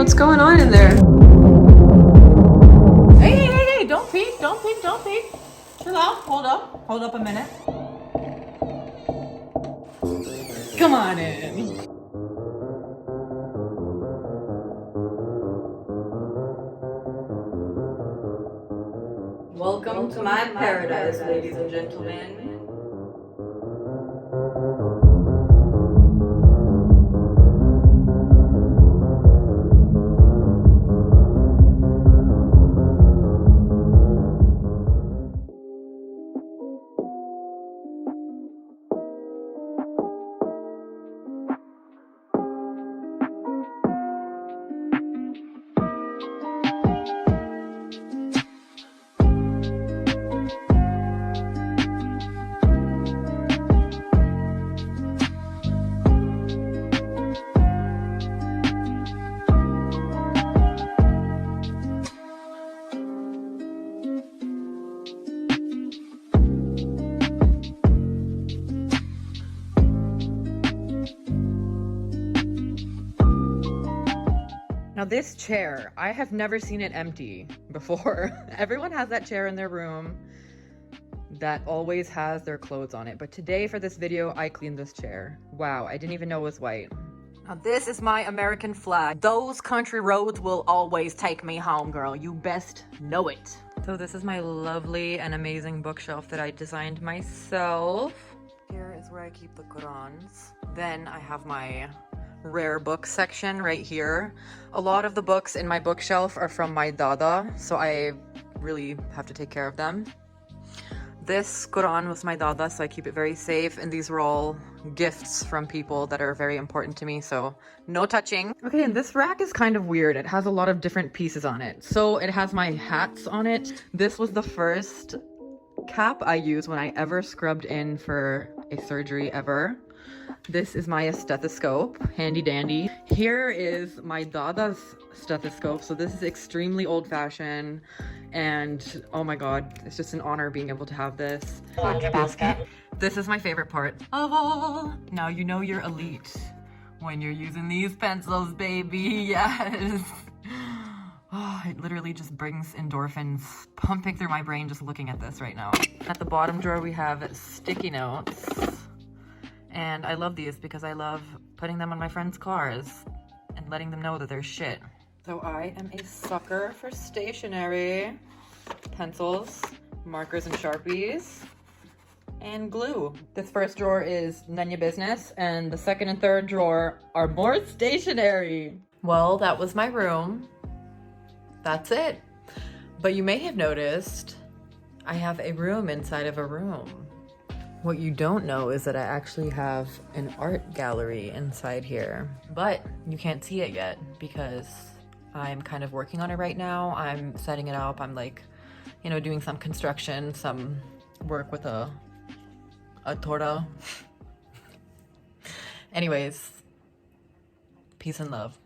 What's going on in there? Hey, don't peek, don't peek, don't peek. Chill out, hold up a minute. Come on in. Welcome to my paradise, ladies and gentlemen. Now this chair, I have never seen it empty before. Everyone has that chair in their room that always has their clothes on it. But today for this video, I cleaned this chair. Wow, I didn't even know it was white. Now this is my American flag. Those country roads will always take me home, girl. You best know it. So this is my lovely and amazing bookshelf that I designed myself. Here is where I keep the Qurans. Then I have my rare book section right here. A lot of the books in my bookshelf are from my dada, so I really have to take care of them. This Quran was my dada, so I keep it very safe, and these were all gifts from people that are very important to me, so no touching. Okay, and this rack is kind of weird. It has a lot of different pieces on it. So it has my hats on it. This was the first cap I used when I ever scrubbed in for a surgery ever. This is my stethoscope, handy dandy. Here is my dada's stethoscope. So this is extremely old fashioned, and oh my God, it's just an honor being able to have this. Laundry basket. This is my favorite part of all. Now you know you're elite when you're using these pencils, baby. Yes. Oh, it literally just brings endorphins pumping through my brain just looking at this right now. At the bottom drawer we have sticky notes. And I love these because I love putting them on my friends' cars and letting them know that they're shit. So I am a sucker for stationery, pencils, markers and Sharpies, and glue. This first drawer is none your business, and the second and third drawer are more stationery. Well, that was my room. That's it. But you may have noticed I have a room inside of a room. What you don't know is that I actually have an art gallery inside here, but you can't see it yet because I'm kind of working on it right now. I'm setting it up. I'm like, you know, doing some construction, some work with a torta. Anyways, peace and love.